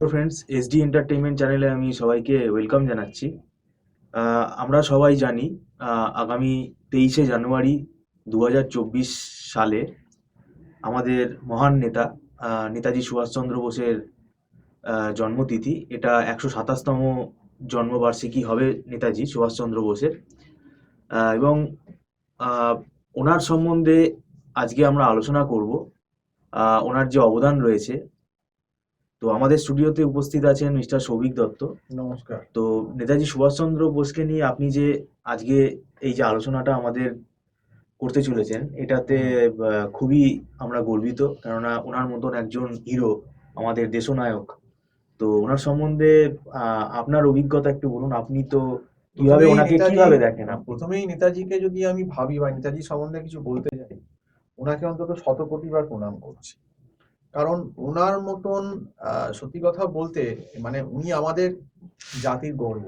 তো friends, SD entertainment চ্যানেলে আমি সবাইকে ওয়েলকাম জানাচ্ছি। আমরা সবাই জানি আগামী 23শে জানুয়ারি 2024 সালে আমাদের মহান নেতা নেতাজি সুভাষচন্দ্র বোসের জন্মতিথি। এটা 127তম জন্মবার্ষিকী হবে নেতাজি সুভাষচন্দ্র বোসের। এবং আহ, ওনার সম্বন্ধে আজকে আমরা আলোচনা করব। ওনার যে অবদান রয়েছে। তো আমাদের স্টুডিওতে উপস্থিত আছেন মিস্টার সৌভিক দত্ত। নমস্কার। তো নেতাজি সুভাষচন্দ্র বোসকে নিয়ে আপনি যে আজকে এই যে আলোচনাটা আমাদের করতে চলেছেন, এটাতে খুবই আমরা গর্বিত, কেননা ওনার মতন একজন হিরো, আমাদের দেশনায়ক। তো ওনার সম্বন্ধে আপনার অভিজ্ঞতা একটু বলুন। আপনি তো কিভাবে ওনাকে কিভাবে দেখেন আপনি? প্রথমেই নেতাজিকে যদি আমি ভাবি বা নেতাজি সম্বন্ধে কিছু বলতে চাই, ওনাকে অন্তত 100 কোটিবার প্রণাম করছি। কারণ ওনার মতন সত্যি কথা বলতে, মানে উনি আমাদের জাতির গর্ব।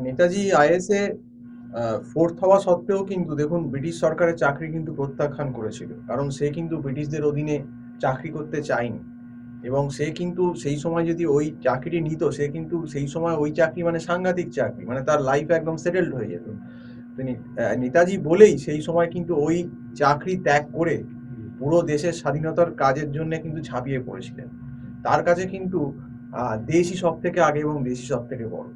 নেতাজি আইএসএ ফোর্থ হওয়া সত্ত্বেও কিন্তু দেখুন, ব্রিটিশ সরকারের চাকরি কিন্তু প্রত্যাখ্যান করেছিল, কারণ সে কিন্তু ব্রিটিশদের অধীনে চাকরি করতে চায়নি। এবং সে কিন্তু সেই সময় যদি ওই চাকরিটি নিত, সে কিন্তু সেই সময় ওই চাকরি মানে সাংঘাতিক চাকরি, মানে তার লাইফ একদম সেটেলড হয়ে যেত। নেতাজি বলেই সেই সময় কিন্তু ওই চাকরি ত্যাগ করে পুরো দেশের স্বাধীনতার কাজের জন্য কিন্তু ঝাঁপিয়ে পড়েছিলেন। তার কাছে কিন্তু দেশই সব থেকে আগে এবং দেশই সব থেকে বড়।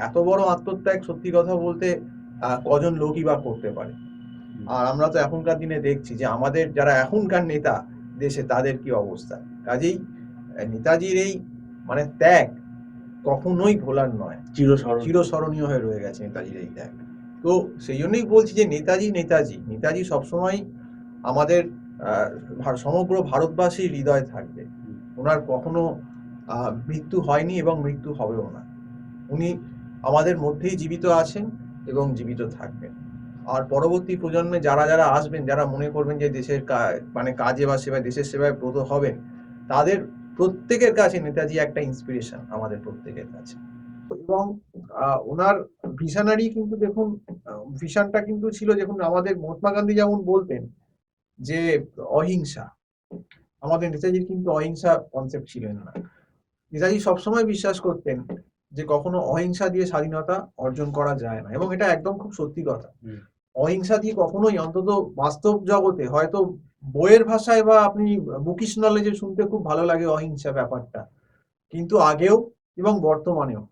এত বড় আত্মত্যাগ সত্যি কথা বলতে কজন লোকই বা করতে পারে। আর আমরা তো এখনকার দিনে দেখছি যে আমাদের যারা এখনকার নেতা দেশে, তাদের কি অবস্থা। কাজেই নেতাজির এই মানে ত্যাগ কখনোই ভোলার নয়, চিরস্মরণীয় হয়ে রয়ে গেছে নেতাজির এই ত্যাগ। তো সেই জন্যই বলছি যে নেতাজি নেতাজি নেতাজি সবসময় আমাদের সমগ্র ভারতবাসীর হৃদয়ে থাকবে। ওনার কখনো মৃত্যু হয়নি এবং মৃত্যু হবেও না। উনি আমাদের মধ্যেই জীবিত আছেন এবং জীবিত থাকবেন। আর পরবর্তী প্রজন্মে যারা যারা আসবেন, যারা মনে করবেন যে দেশের মানে কাজে বা সেবায়, দেশের সেবায় ব্রত হবেন, তাদের প্রত্যেকের কাছে নেতাজি একটা ইন্সপিরেশন, আমাদের প্রত্যেকের কাছে। এবং ওনার ভিশনারি কিন্তু দেখুন, ভিশনটা কিন্তু ছিল, দেখুন আমাদের মহাত্মা গান্ধী যেমন বলতেন যে অহিংসা, আমাদের নেতাজির কিন্তু অহিংসা কনসেপ্ট ছিলেন না। নেতাজি সবসময় বিশ্বাস করতেন যে কখনো অহিংসা দিয়ে স্বাধীনতা অর্জন করা যায় না, এবং এটা একদম খুব সত্যি কথা। অহিংসা দিয়ে কখনোই, অন্তত বাস্তব জগতে, হয়তো বইয়ের ভাষায় বা আপনি বুকিশ নলেজে শুনতে খুব ভালো লাগে অহিংসা ব্যাপারটা, কিন্তু আগেও এবং বর্তমানেও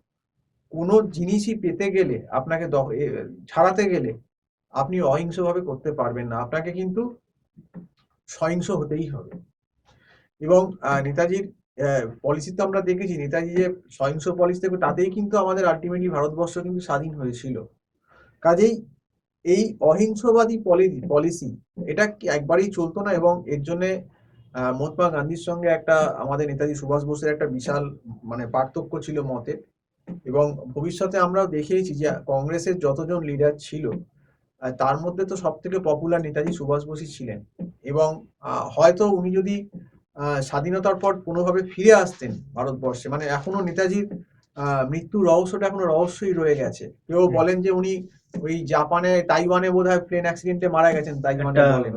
কোনো জিনিসই পেতে গেলে, আপনাকে ছাড়াতে গেলে আপনি অহিংসভাবে করতে পারবেন না, আপনাকে কিন্তু সহিংস হতেই হবে। এবং নেতাজির পলিসি তো আমরা দেখেছি, নেতাজি যে সহিংস পলিসি থেকে, তাতেই কিন্তু আমাদের আলটিমেটলি ভারতবর্ষ কিন্তু স্বাধীন হয়েছিল। কাজেই এই অহিংসবাদী পলিসি এটা একবারেই চলতো না, এবং এর জন্য মহাত্মা গান্ধীর সঙ্গে একটা আমাদের নেতাজি সুভাষ বোসের একটা বিশাল মানে পার্থক্য ছিল মতে। এবং ভবিষ্যতে আমরাও দেখিয়েছি যে কংগ্রেসের যতজন লিডার ছিল, তার মধ্যে তো সব থেকে পপুলার নেতাজি সুভাষ বোসই ছিলেন। এবং হয়তো উনি যদি স্বাধীনতার পর কোনোভাবে ফিরে আসতেন ভারতবর্ষে, মানে এখনো নেতাজির মৃত্যুর রহস্যটা এখনো রহস্যই রয়ে গেছে। কেউ বলেন যে উনি ওই জাপানে, তাইওয়ানে বোধহয় প্লেন অ্যাক্সিডেন্টে মারা গেছেন, তাইওয়ানে বলেন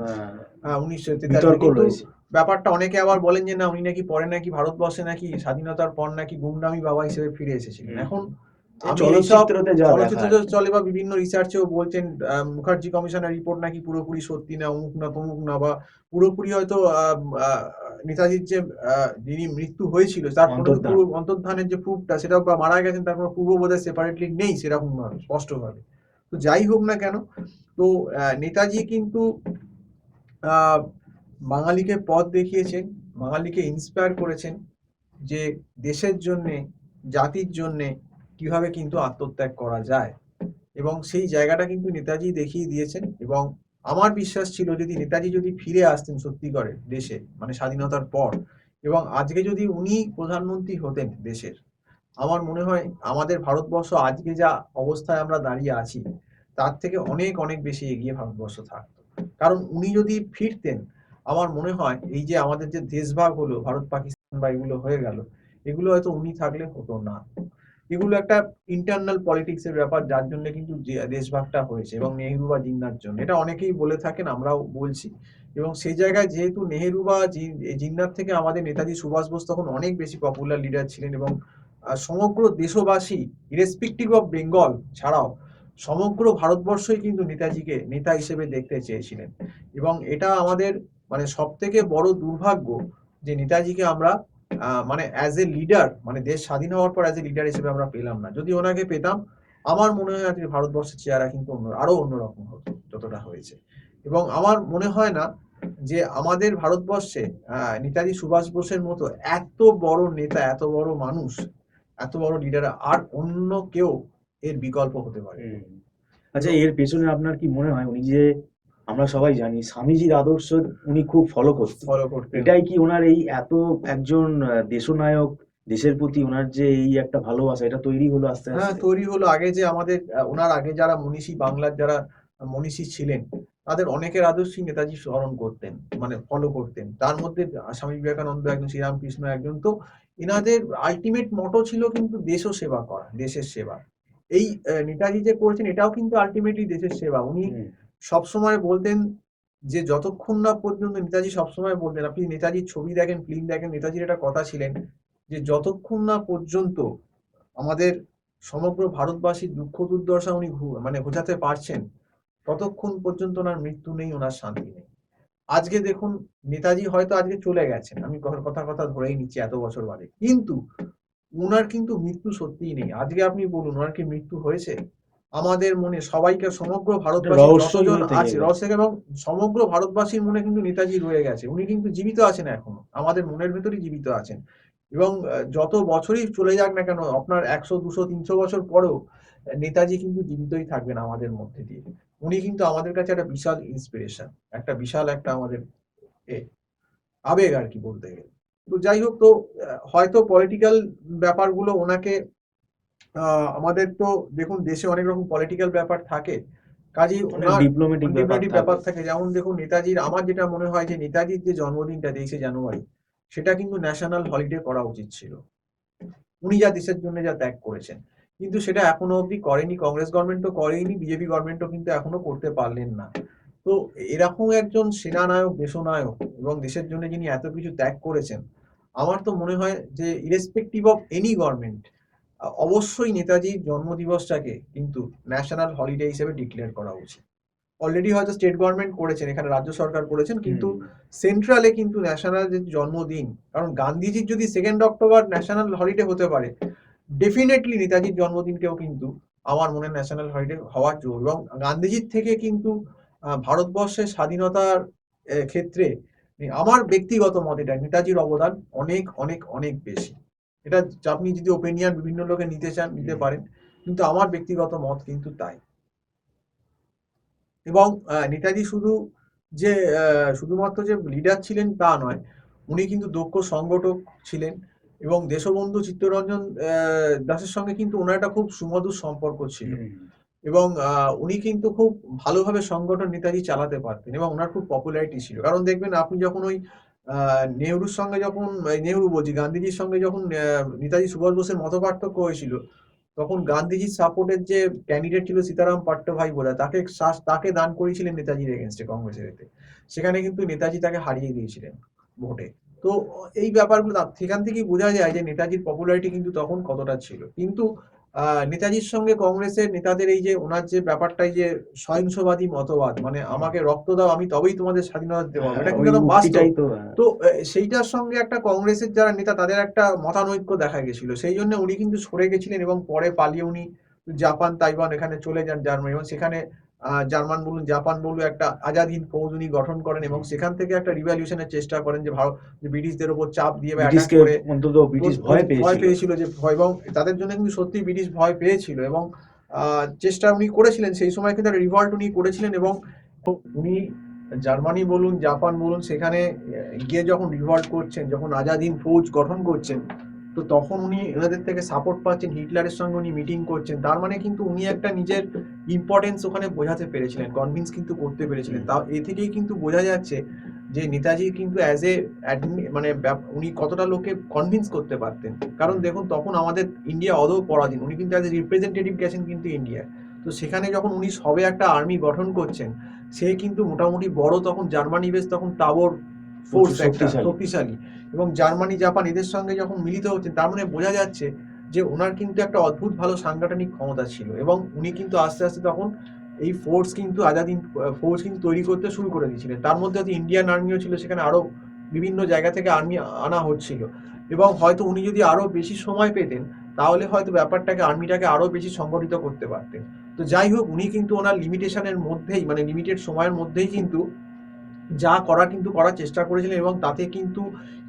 1943। কিন্তু ব্যাপারটা অনেকে আবার বলেন যে না, উনি নাকি পরে নাকি ভারতবর্ষে নাকি স্বাধীনতার পর নাকি গুমনামি বাবা হিসেবে ফিরে এসেছিলেন। এখন চলচ্চিত্রতে চলে বা বিভিন্ন রিসার্চেও বলছেন মুখার্জি কমিশনের রিপোর্ট নাকি পুরোপুরি সত্যি না, অমুক না তমুক না, বা পুরোপুরি হয়তো নেতাজির যে যিনি মৃত্যু হয়েছিল তার অন্তর্ধানের যে প্রুফটা, সেটা বা মারা গেছেন তার কোনো পূর্ব বোধহয় সেপারেটলি নেই সেরকম ভাবে, স্পষ্টভাবে। তো যাই হোক না কেন, তো নেতাজি কিন্তু বাঙালিকে পথ দেখিয়েছেন, বাঙালিকে ইন্সপায়ার করেছেন যে দেশের জন্যে, জাতির জন্যে কিভাবে কিন্তু আত্মত্যাগ করা যায়। এবং সেই জায়গাটা কিন্তু নেতাজি দেখিয়ে দিয়েছেন। এবং আমার বিশ্বাস ছিল, যদি নেতাজি যদি ফিরে আসতেন সত্যি করে দেশে, মানে স্বাধীনতার পর, এবং আজকে যদি উনি প্রধানমন্ত্রী হতেন দেশের, আমার মনে হয় আমাদের ভারতবর্ষ আজকে যা অবস্থায় আমরা দাঁড়িয়ে আছি, তার থেকে অনেক অনেক বেশি এগিয়ে ভারতবর্ষ থাকতো। কারণ উনি যদি ফিরতেন, আমার মনে হয় এই যে আমাদের যে দেশভাগ হলো, ভারত পাকিস্তান বা এগুলো হয়ে গেল, এগুলো হয়তো উনি থাকলে হতো না। এগুলো একটা ইন্টারনাল পলিটিক্স এর ব্যাপার, যার জন্য কিন্তু দেশভাগটা হয়েছে, এবং নেহেরু বা জিন্নার জন্য। এটা অনেকেই বলে থাকেন, আমরাও বলছি। এবং সেই জায়গায় যেহেতু নেহেরু বা জিন্নার থেকে আমাদের নেতাজি সুভাষ বোস তখন অনেক বেশি পপুলার লিডার ছিলেন, এবং সমগ্র দেশবাসী ইরেসপেক্টিভ অফ বেঙ্গল ছাড়াও সমগ্র ভারতবর্ষই কিন্তু নেতাজিকে নেতা হিসেবে দেখতে চেয়েছিলেন। এবং এটা আমাদের মানে সব থেকে বড় দুর্ভাগ্য যে নেতাজিকে আমরা মানে অ্যাজ এ লিডার, মানে দেশ স্বাধীন হওয়ার পর অ্যাজ এ লিডার হিসেবে আমরা পেলাম না। যদি ওনাকে পেতাম, আমার মনে হয় আজকে ভারতবর্ষের চেহারা কিন্তু আরো অন্যরকম হতো যতটা হয়েছে। এবং আমার মনে হয় না যে আমাদের ভারতবর্ষে নেতাজি সুভাষ বোসের মতো এত বড় নেতা, এত বড় মানুষ, এত বড় লিডার আর অন্য কেউ এর বিকল্প হতে পারে। আচ্ছা, এর পেছনে আপনার কি মনে হয়, উনি যে আমরা সবাই জানি স্বামীজির আদর্শ উনি খুব ফলো করতেন, এটাই কি ওনার এই এত একজন দেশনায়ক, দেশের প্রতি ওনার যে এই একটা ভালোবাসা, এটা তৈরি হলো আস্তে হ্যাঁ, আস্তে? তৈরি হলো। আগে যে আমাদের ওনার আগে যারা মনীষী, বাংলার যারা মনীষী ছিলেন, তাদের অনেকের আদর্শই নেতাজি স্মরণ করতেন, মানে ফলো করতেন। তার মধ্যে স্বামী বিবেকানন্দ একজন, শ্রীরামকৃষ্ণ একজন। তো এনাদের আলটিমেট মোটো ছিল কিন্তু দেশ সেবা করা, দেশের সেবা। এই নেতাজি যে করেছেন, এটাও কিন্তু আলটিমেটলি দেশের সেবা। উনি সবসময় বলতেন যে যতক্ষণ না পর্যন্ত, নেতাজি সবসময় বলতেন, আপনি নেতাজির ছবি দেখেন, ফিল্ম দেখেন, নেতাজির একটা কথা ছিলেন যে যতক্ষণ না পর্যন্ত আমাদের সমগ্র ভারতবাসীর দুঃখ দুর্দশা উনি মানে বোঝাতে পারছেন, ততক্ষণ পর্যন্ত ওনার মৃত্যু নেই, ওনার শান্তি নেই। আজকে দেখুন, নেতাজি হয়তো আজকে চলে গেছেন, আমি কথা কথা ধরেই নিচ্ছি এত বছর বাদে, কিন্তু ওনার কিন্তু মৃত্যু সত্যিই নেই। আজকে আপনি বলুন, ওনার কি মৃত্যু হয়েছে? আমাদের মনে সবাইকে, সমগ্র ভারতবাসী যতজন আছে রহস্য, এবং সমগ্র ভারতবাসীর মনে কিন্তু নেতাজি রয়ে গেছে। উনি কিন্তু জীবিত আছেন এখনো, আমাদের মনের ভেতরই জীবিত আছেন। এবং যত বছরই চলে যাক না কেন, আপনার 100, 200, 300 বছর পরেও নেতাজি কিন্তু জীবিতই থাকবেন আমাদের মধ্যে দিয়ে। উনি কিন্তু আমাদের কাছে একটা বিশাল ইন্সপিরেশন, একটা বিশাল একটা আমাদের আবেগ আর কি বলতে গেলে। তো যাই হোক, তো হয়তো পলিটিক্যাল ব্যাপারগুলো ওনাকে আমাদের তো দেখুন, দেশে অনেক রকম পলিটিক্যাল ব্যাপার থাকে, কাজেই ওনার ডিপ্লোম্যাটিক ব্যাপার থাকে। যেমন দেখুন, নেতাজির, আমার যেটা মনে হয় যে নেতাজির যে জন্মদিনটা 23শে জানুয়ারি, সেটা কিন্তু ন্যাশনাল হলিডে করা উচিত ছিল। উনি যা দেশের জন্য যা ত্যাগ করেছেন, কিন্তু সেটা এখনো অবধি করেনি, কংগ্রেস গভর্নমেন্টও করেনি, বিজেপি গভর্নমেন্টও কিন্তু এখনো করতে পারলেন না। তো এরকম একজন সেনানায়ক, দেশনায়ক, এবং দেশের জন্য যিনি এত কিছু ত্যাগ করেছেন, আমার তো মনে হয় যে ইরেসপেক্টিভ অফ এনি গভর্নমেন্ট, অবশ্যই নেতাজির জন্মদিবসটাকে কিন্তু ন্যাশনাল হলিডে হিসেবে ডিক্লেয়ার করা উচিত। অলরেডি হয়তো স্টেট গভর্নমেন্ট করেছেন, এখানে রাজ্য সরকার করেছেন, কিন্তু সেন্ট্রালে কিন্তু ন্যাশনাল যে জন্মদিন, কারণ গান্ধীজির যদি 2 অক্টোবর ন্যাশনাল হলিডে হতে পারে, ডেফিনেটলি নেতাজির জন্মদিনকেও কিন্তু আমার মনে ন্যাশনাল হলিডে হওয়া জরুরি। এবং গান্ধীজির থেকে কিন্তু ভারতবর্ষের স্বাধীনতার ক্ষেত্রে আমার ব্যক্তিগত মত, এটা নেতাজির অবদান অনেক অনেক অনেক বেশি। এটা আপনি যদি ওপিনিয়ন বিভিন্ন লোকে নিতে চান, নিতে পারেন, কিন্তু আমার ব্যক্তিগত মত কিন্তু তাই। এবং নেতাজি যে শুধুমাত্র যে লিডার ছিলেন তা নয়, উনি কিন্তু দক্ষ সংগঠক ছিলেন। এবং দেশবন্ধু চিত্তরঞ্জন দাসের সঙ্গে কিন্তু ওনার একটা খুব সুমধুর সম্পর্ক ছিল। এবং উনি কিন্তু খুব ভালোভাবে সংগঠন নেতাজি চালাতে পারতেন, এবং ওনার খুব পপুলারিটি ছিল। কারণ দেখবেন, আপনি যখন ওই নেহরুর সঙ্গে, যখন নেহরু বলছি, গান্ধীজির সঙ্গে যখন নেতাজি সুভাষ বোসের মতপার্থক্য হয়েছিল, তখন গান্ধীজির সাপোর্টের যে ক্যান্ডিডেট ছিল সীতারাম পাট্টভাই বলে, তাকে দান করেছিলেন নেতাজির এগেনস্টে, কংগ্রেসের এতে। সেখানে কিন্তু নেতাজি তাকে হারিয়ে দিয়েছিলেন ভোটে। তো এই ব্যাপারগুলো সেখান থেকেই বোঝা যায় যে নেতাজির পপুলারিটি কিন্তু তখন কতটা ছিল। কিন্তু নেতাজির সঙ্গে কংগ্রেসের নেতাদের এই যে ওনার যে ব্যাপারটাই, যে সহিংসবাদী মতবাদ, মানে আমাকে রক্ত দাও, আমি তবেই তোমাদের স্বাধীনতা দিতে পারবো, এটা কিন্তু বাস্তব। তো সেইটার সঙ্গে একটা কংগ্রেসের যারা নেতা, তাদের একটা মতানৈক্য দেখা গেছিল। সেই জন্য উনি কিন্তু সরে গেছিলেন, এবং পরে পালিয়ে উনি জাপান, তাইওয়ান এখানে চলে যান, জার্মানি, এবং সেখানে জার্মান বলুন, জাপান বলুন, একটা আজাদ হিন্দ ফৌজ উনি গঠন করেন, এবং সেখান থেকে একটা রিভলিউশনের চেষ্টা করেন, যে ভারত, যে ব্রিটিশদের উপর চাপ দিয়ে বা অ্যাটাক করে, অন্তত ব্রিটিশ ভয় পেয়েছিল যে ভয়, এবং তাদের জন্য কিন্তু সত্যি ব্রিটিশ ভয় পেয়েছিল। এবং চেষ্টা উনি করেছিলেন, সেই সময় কিন্তু একটা রিভল্ট উনি করেছিলেন। এবং উনি জার্মানি বলুন, জাপান বলুন, সেখানে গিয়ে যখন রিভল্ট করছেন, যখন আজাদ হিন্দ ফৌজ গঠন করছেন, তো তখন উনি এনাদের থেকে সাপোর্ট পাচ্ছেন, হিটলারের সঙ্গে উনি মিটিং করছেন। তার মানে কিন্তু উনি একটা নিজের ইম্পর্টেন্স ওখানে বোঝাতে পেরেছিলেন, কনভিন্স কিন্তু করতে পেরেছিলেন। তা এ থেকেই কিন্তু বোঝা যাচ্ছে যে নেতাজি কিন্তু অ্যাজ এ মানে উনি কতটা লোককে কনভিন্স করতে পারতেন। কারণ দেখুন তখন আমাদের ইন্ডিয়া অদৌ পরাধীন, উনি কিন্তু অ্যাজ এ রিপ্রেজেন্টেটিভ গেছেন কিন্তু ইন্ডিয়া। তো সেখানে যখন উনি সবে একটা আর্মি গঠন করছেন, সে কিন্তু মোটামুটি বড় তখন জার্মানি বেশ তখন তাবড় ফোর্স একটা শক্তিশালী, এবং জার্মানি জাপান এদের সঙ্গে যখন মিলিত হচ্ছেন, তার মানে বোঝা যাচ্ছে যে ওনার কিন্তু একটা অদ্ভুত ভালো সাংগঠনিক ক্ষমতা ছিল, এবং উনি কিন্তু আস্তে আস্তে তখন এই ফোর্স কিন্তু ফোর্স কিন্তু তৈরি করতে শুরু করে দিয়েছিলেন। তার মধ্যে হয়তো ইন্ডিয়ান আর্মিও ছিল, সেখানে আরো বিভিন্ন জায়গা থেকে আর্মি আনা হচ্ছিল, এবং হয়তো উনি যদি আরো বেশি সময় পেতেন তাহলে হয়তো ব্যাপারটাকে আর্মিটাকে আরো বেশি সংগঠিত করতে পারতেন। তো যাই হোক, উনি কিন্তু ওনার লিমিটেশনের মধ্যেই, মানে লিমিটেড সময়ের মধ্যেই কিন্তু যা করার কিন্তু করার চেষ্টা করেছিলেন, এবং তাতে কিন্তু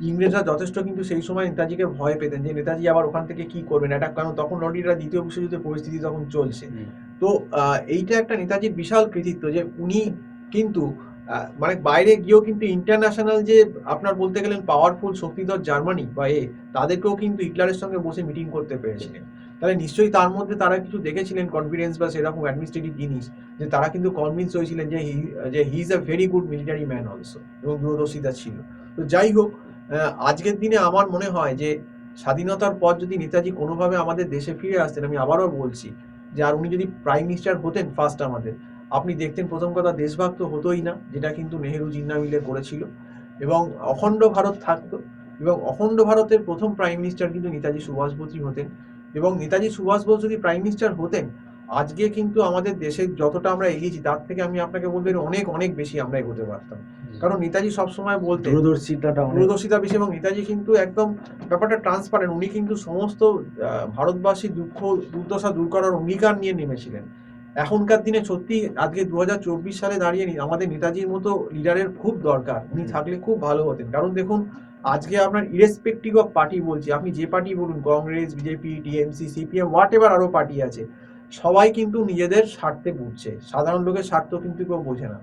ইংরেজরা যথেষ্ট কিন্তু সেই সময় নেতাজিকে ভয় পেতেন যে নেতাজি আবার ওখান থেকে কি করবেন অ্যাটাক, কারণ তখন অলরেডি দ্বিতীয় বিশ্বযুদ্ধের পরিস্থিতি তখন চলছে। তো এইটা একটা নেতাজির বিশাল কৃতিত্ব যে উনি কিন্তু মানে বাইরে গিয়েও কিন্তু ইন্টারন্যাশনাল যে আপনার বলতে গেলেন পাওয়ারফুল শক্তিধর জার্মানি বা তাদেরকেও কিন্তু হিটলারের সঙ্গে বসে মিটিং করতে পেরেছিলেন। তাহলে নিশ্চয়ই তার মধ্যে তারা কিছু দেখেছিলেন কনফিডেন্স বা সেরকম অ্যাডমিনিস্ট্রেটিভ জিনিস, যে তারা কিন্তু কনভিন্স হয়েছিলেন যে he is a very good military man also, এবং দূরদর্শিতা ছিল। তো যাই হোক, আজকের দিনে আমার মনে হয় যে স্বাধীনতার পর যদি নেতাজি কোনোভাবে আমাদের দেশে ফিরে আসতেন, আমি আবারও বলছি যে আর উনি যদি প্রাইম মিনিস্টার হতেন ফার্স্ট আমাদের, আপনি দেখতেন প্রথম কথা দেশভাগ তো হতোই না, যেটা কিন্তু নেহেরু জিন্না মিলে করেছিল, এবং অখণ্ড ভারত থাকতো, এবং অখণ্ড ভারতের প্রথম প্রাইম মিনিস্টার কিন্তু নেতাজি সুভাষ বোসই হতেন। এবং নেতাজি সুভাষ বোস যদি প্রাইম মিনিস্টার হতেন, আজকে কিন্তু আমাদের দেশে যতটা আমরা এগিয়েছি তার থেকে আমি আপনাকে বলবো অনেক অনেক বেশি আমরা এগোতে পারতাম। কারণ নেতাজি সবসময় বলতেন দূরদর্শিতা বেশি, এবং নেতাজি কিন্তু একদম ব্যাপারটা ট্রান্সপারেন্ট, উনি কিন্তু সমস্ত ভারতবাসীর দুঃখ দুর্দশা দূর করার অঙ্গীকার নিয়ে নেমেছিলেন। এখনকার দিনে সত্যি আজকে 2024 সালে দাঁড়িয়ে আমাদের নেতাজির মতো লিডারের খুব দরকার, উনি থাকলে খুব ভালো হতেন। কারণ দেখুন আজকে আপনার ইরেসপেক্টিভ অফ পার্টি বলছি, আপনি যে পার্টি বলুন, Congress, BJP, TMC, CPM, what ever আরো পার্টি আছে, সবাই কিন্তু নিজেদের স্বার্থে বুঝছে, সাধারণ লোকের স্বার্থ কিন্তু কেউ বোঝে না।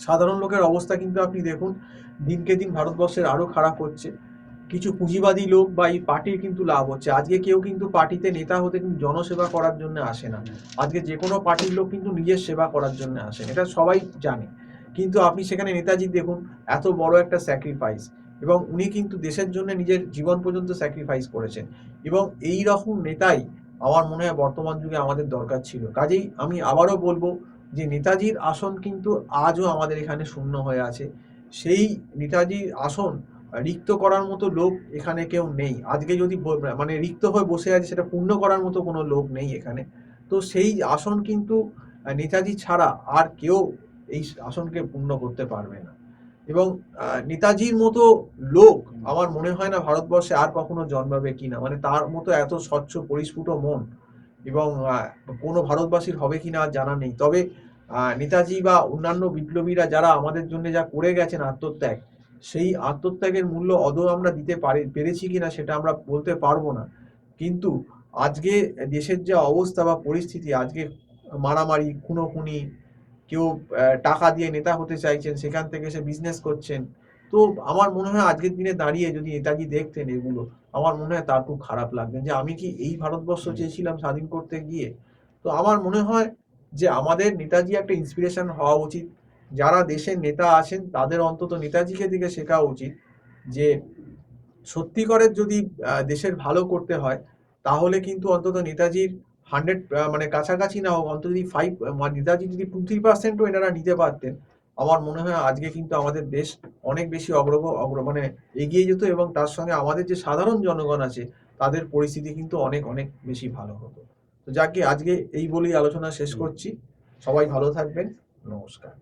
সাধারণ লোকের অবস্থা কিন্তু আপনি দেখুন দিনকে দিন ভারতবর্ষের আরো খারাপ হচ্ছে। কিছু পুঁজিবাদী লোক বা এই পার্টির কিন্তু লাভ হচ্ছে। আজকে কেউ কিন্তু পার্টিতে নেতা হতে কিন্তু জনসেবা করার জন্য আসে না, আজকে যে কোনো পার্টির লোক কিন্তু নিজের সেবা করার জন্য আসেন, এটা সবাই জানে। কিন্তু আপনি সেখানে নেতাজি দেখুন এত বড় একটা স্যাক্রিফাইস, এবং উনি কিন্তু দেশের জন্য নিজের জীবন পর্যন্ত স্যাক্রিফাইস করেছেন, এবং এই রকম নেতাই আমার মনে হয় বর্তমান যুগে আমাদের দরকার ছিল। কাজেই আমি আবারও বলবো যে নেতাজির আসন কিন্তু আজও আমাদের এখানে শূন্য হয়ে আছে। সেই নেতাজির আসন রিক্ত করার মতো লোক এখানে কেউ নেই। আজকে যদি মানে রিক্ত হয়ে বসে আছে, সেটা পূর্ণ করার মতো কোনো লোক নেই এখানে। তো সেই আসন কিন্তু নেতাজি ছাড়া আর কেউ এই আসনকে পূর্ণ করতে পারবে না। এবং নেতাজির মতো লোক আমার মনে হয় না ভারতবর্ষে আর কখনো জন্মাবে কিনা, মানে তার মতো এত স্বচ্ছ পরিস্ফুট মন এবং কোনো ভারতবাসীর হবে কিনা জানা নেই। তবে নেতাজি বা অন্যান্য বিপ্লবীরা যারা আমাদের জন্য যা করে গেছেন আত্মত্যাগ, সেই আত্মত্যাগের মূল্য আদৌ আমরা দিতে পেরেছি কিনা সেটা আমরা বলতে পারবো না। কিন্তু আজকে দেশের যে অবস্থা বা পরিস্থিতি, আজকে মারামারি, খুনোখুনি, কেউ টাকা দিয়ে নেতা হতে চাইছেন, সেখান থেকে সে বিজনেস করছেন। তো আমার মনে হয় আজকের দিনে দাঁড়িয়ে যদি নেতাজি দেখতেন এগুলো, আমার মনে হয় তার খুব খারাপ লাগবে যে আমি কি এই ভারতবর্ষ চেয়েছিলাম স্বাধীন করতে গিয়ে। তো আমার মনে হয় যে আমাদের নেতাজি একটা ইন্সপিরেশন হওয়া উচিত। যারা দেশের নেতা আছেন তাদের অন্তত নেতাজিকে দিকে শেখা উচিত যে সত্যিকারের যদি দেশের ভালো করতে হয়, তাহলে কিন্তু অন্তত নেতাজির 100 মানে কাছাকাছি না হোক, অন্তত যদি 5 নেতাজি যদি 2-3%ও এনারা নিতে পারতেন, আমার মনে হয় আজকে কিন্তু আমাদের দেশ অনেক বেশি মানে এগিয়ে যেত, এবং তার সঙ্গে আমাদের যে সাধারণ জনগণ আছে তাদের পরিস্থিতি কিন্তু অনেক অনেক বেশি ভালো হতো। তো যাকে আজকে এই বলেই আলোচনা শেষ করছি। সবাই ভালো থাকবেন। নমস্কার।